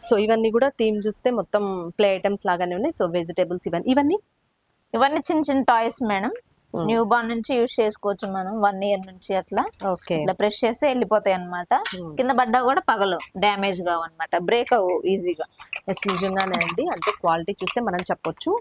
So ఇవన్నీ కూడా theme చూస్తే మొత్తం ప్లే ఐటమ్స్ లాగానే ఉన్నాయి. సో వెజిటేబుల్స్ ఇవన్నీ ఇవన్నీ చిన్న చిన్న టాయ్స్ మేడం. న్యూ బార్న్ నుంచి యూజ్ చేసుకోవచ్చు మనం, 1 year నుంచి అట్లా. ఓకే. ఇట్లా ప్రెస్ చేస్తే వెళ్ళిపోతాయి అనమాట. కింద పడ్డా కూడా పగలవు, డ్యామేజ్ కావన్నమాట, బ్రేక్ అవ్వు ఈజీగా. ఎస్ నిజంగానే అండి. అంటే క్వాలిటీ చూస్తే మనం చెప్పొచ్చు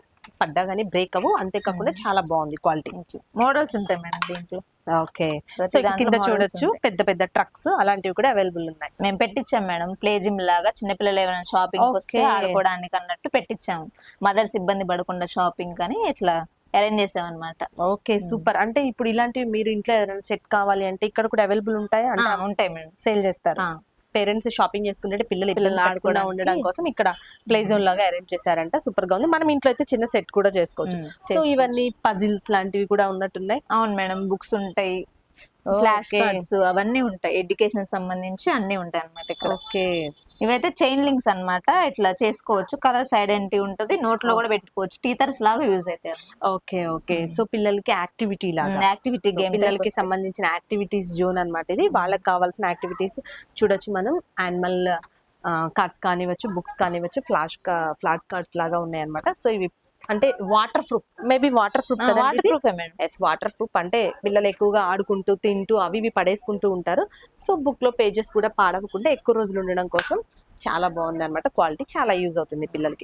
పడ్డా కానీ బ్రేక్ అవ్వు. అంతేకాకుండా చాలా బాగుంది క్వాలిటీ. మోడల్స్ ఉంటాయి మేడం దీంట్లో. ఓకే. ప్రతి సో దాంట్లో కింద models చూడొచ్చు ఉంటాయి. పెద్ద పెద్ద ట్రక్స్ అలాంటివి కూడా అవైలబుల్ ఉన్నాయి. మేము పెట్టించాం మేడం, ప్లే జిమ్ లాగా. చిన్నపిల్లలు ఏమైనా షాపింగ్ వస్తే Okay. ఆడుకోవడానికి అన్నట్టు పెట్టించాము. మదర్స్ ఇబ్బంది పడకుండా షాపింగ్ అని ఇట్లా అరేంజ్ చేసాం అనమాట. Okay super. అంటే ఇప్పుడు ఇలాంటివి మీరు ఇంట్లో ఏదైనా సెట్ కావాలి అంటే ఇక్కడ కూడా అవైలబుల్ ఉంటాయి అంటే ఉంటాయి మేడం. సేల్ చేస్తారు. పేరెంట్స్ షాపింగ్ చేసుకుంటే పిల్లలు ఇబ్బంది ఆడుకుండా ఉండడం కోసం ఇక్కడ ప్లే జోన్ లాగా అరేంజ్ చేశారంట. సూపర్ గా ఉంది. మనం ఇంట్లో అయితే చిన్న సెట్ కూడా చేసుకోవచ్చు. సో ఇవన్నీ పజిల్స్ లాంటివి కూడా ఉన్నట్టున్నాయి. అవును మేడం, బుక్స్ ఉంటాయి, ఫ్లాష్ కార్డ్స్ అవన్నీ ఉంటాయి, ఎడ్యుకేషన్ సంబంధించి అన్ని ఉంటాయి అన్నమాట ఇక్కడ. ఓకే. ఇవైతే చైన్ లింక్స్ అన్నమాట. ఇట్లా చేసుకోవచ్చు, కలర్స్ ఐడెంటిటీ ఉంటది, నోట్ లో కూడా పెట్టుకోవచ్చు, టీచర్స్ లాగా యూజ్ అవుతాయి. Okay okay. సో పిల్లలకి యాక్టివిటీ లాగా, యాక్టివిటీ గేమ్, పిల్లలకి సంబంధించిన యాక్టివిటీస్ జోన్ అన్నమాట ఇది. వాళ్ళకి కావాల్సిన యాక్టివిటీస్ చూడొచ్చు మనం. యానిమల్ కార్డ్స్ కానివ్వచ్చు, బుక్స్ కానివ్వచ్చు, ఫ్లాష్ కార్డ్స్ లాగా ఉన్నాయి అన్నమాట. సో ఇవి అంటే waterproof, maybe waterproof కదా. Waterproof madam. Yes waterproof. అంటే పిల్లలు ఎక్కువగా ఆడుకుంటూ తింటూ అవి ఇవి పడేసుకుంటూ ఉంటారు. సో బుక్ లో పేజెస్ కూడా పాడవకుండా ఎక్కువ రోజులు ఉండడం కోసం చాలా బాగుంది అన్నమాట. క్వాలిటీ చాలా యూజ్ అవుతుంది పిల్లలకి.